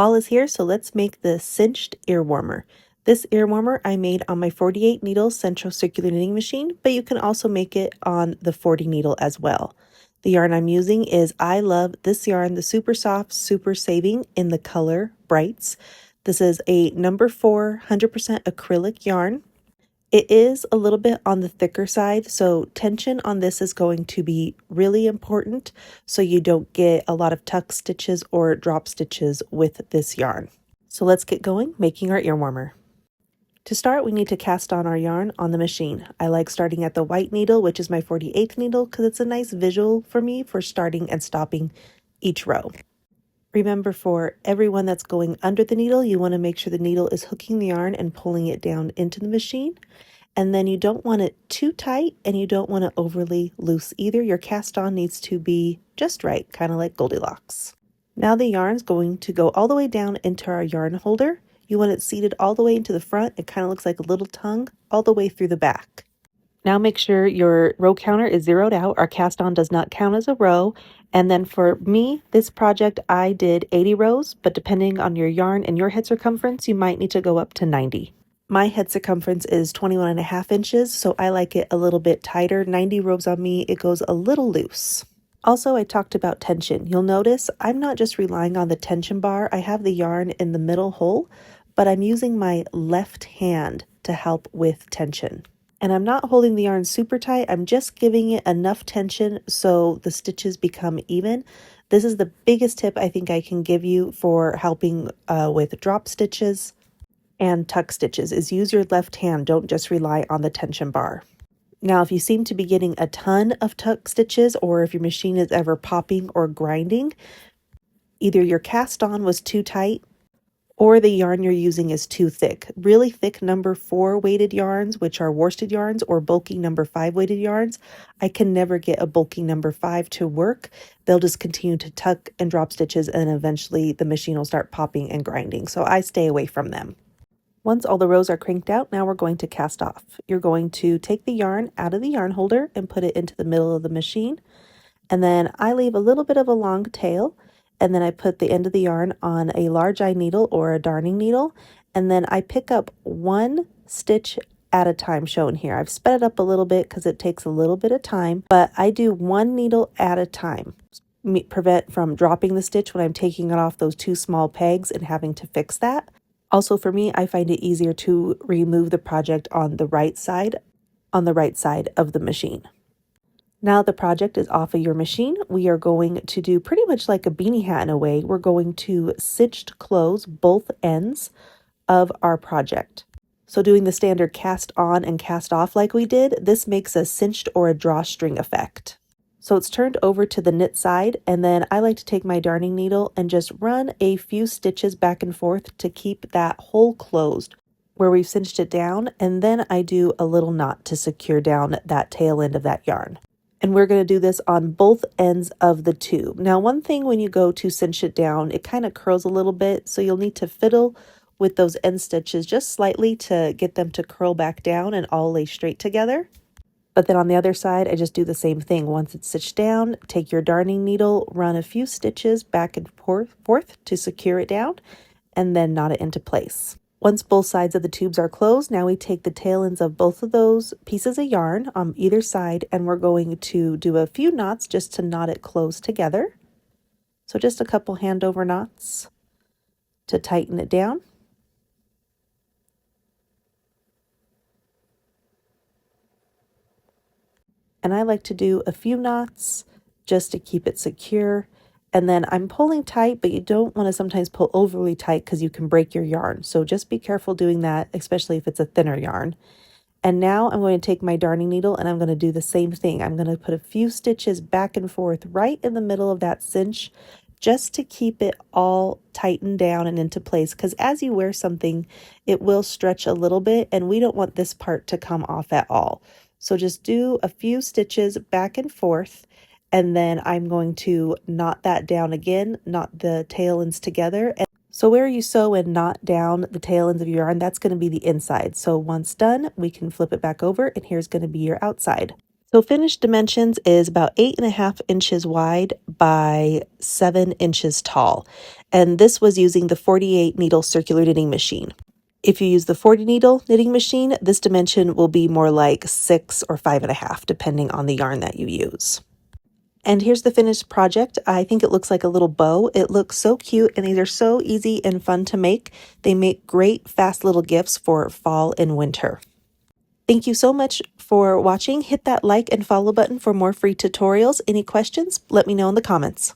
Fall is here, so let's make the cinched ear warmer. This ear warmer I made on my 48 needle Sentro circular knitting machine, but you can also make it on the 40 needle as well. The yarn I'm using is I love this yarn, the Super Soft Super Saving in the color Brights. This is a number 4 100% acrylic yarn. It is a little bit on the thicker side, so tension on this is going to be really important so you don't get a lot of tuck stitches or drop stitches with this yarn. So let's get going making our ear warmer. To start, we need to cast on our yarn on the machine. I like starting at the white needle, which is my 48th needle, because it's a nice visual for me for starting and stopping each row. Remember, for everyone that's going under the needle, you want to make sure the needle is hooking the yarn and pulling it down into the machine. And then you don't want it too tight and you don't want it overly loose either. Your cast on needs to be just right, kind of like Goldilocks. Now the yarn's going to go all the way down into our yarn holder. You want it seated all the way into the front. It kind of looks like a little tongue all the way through the back. Now make sure your row counter is zeroed out. Our cast on does not count as a row. And then for me, this project, I did 80 rows, but depending on your yarn and your head circumference, you might need to go up to 90. My head circumference is 21.5 inches, so I like it a little bit tighter. 90 rows on me, it goes a little loose. Also, I talked about tension. You'll notice I'm not just relying on the tension bar. I have the yarn in the middle hole, but I'm using my left hand to help with tension. And I'm not holding the yarn super tight. I'm just giving it enough tension so the stitches become even. This is the biggest tip I think I can give you for helping with drop stitches and tuck stitches is use your left hand. Don't just rely on the tension bar. Now, if you seem to be getting a ton of tuck stitches or if your machine is ever popping or grinding, either your cast on was too tight or the yarn you're using is too thick. Really thick number 4 weighted yarns, which are worsted yarns, or bulky number 5 weighted yarns, I can never get a bulky number 5 to work. They'll just continue to tuck and drop stitches and eventually the machine will start popping and grinding. So I stay away from them. Once all the rows are cranked out, now we're going to cast off. You're going to take the yarn out of the yarn holder and put it into the middle of the machine. And then I leave a little bit of a long tail. And then I put the end of the yarn on a large eye needle or a darning needle. And then I pick up 1 stitch at a time shown here. I've sped it up a little bit because it takes a little bit of time, but I do 1 needle at a time. Prevent from dropping the stitch when I'm taking it off those 2 small pegs and having to fix that. Also for me, I find it easier to remove the project on the right side of the machine. Now the project is off of your machine. We are going to do pretty much like a beanie hat in a way. We're going to cinched close both ends of our project. So doing the standard cast on and cast off like we did, this makes a cinched or a drawstring effect. So it's turned over to the knit side, and then I like to take my darning needle and just run a few stitches back and forth to keep that hole closed where we've cinched it down, and then I do a little knot to secure down that tail end of that yarn. And we're going to do this on both ends of the tube. Now, one thing when you go to cinch it down, it kind of curls a little bit, so you'll need to fiddle with those end stitches just slightly to get them to curl back down and all lay straight together. But then on the other side, I just do the same thing. Once it's stitched down, take your darning needle, run a few stitches back and forth to secure it down, and then knot it into place. Once both sides of the tubes are closed, now we take the tail ends of both of those pieces of yarn on either side, and we're going to do a few knots just to knot it close together. So just a couple hand over knots to tighten it down. And I like to do a few knots just to keep it secure. And then I'm pulling tight, but you don't want to sometimes pull overly tight because you can break your yarn. So just be careful doing that, especially if it's a thinner yarn. And now I'm going to take my darning needle and I'm going to do the same thing. I'm going to put a few stitches back and forth right in the middle of that cinch just to keep it all tightened down and into place. Because as you wear something, it will stretch a little bit and we don't want this part to come off at all. So just do a few stitches back and forth, and then I'm going to knot that down again, knot the tail ends together. And so where you sew and knot down the tail ends of your yarn, that's going to be the inside. So once done, we can flip it back over, and here's going to be your outside. So finished dimensions is about 8.5 inches wide by 7 inches tall. And this was using the 48 needle circular knitting machine. If you use the 40 needle knitting machine, this dimension will be more like 6 or 5.5, depending on the yarn that you use. And here's the finished project. I think it looks like a little bow. It looks so cute, and these are so easy and fun to make. They make great, fast little gifts for fall and winter. Thank you so much for watching. Hit that like and follow button for more free tutorials. Any questions? Let me know in the comments.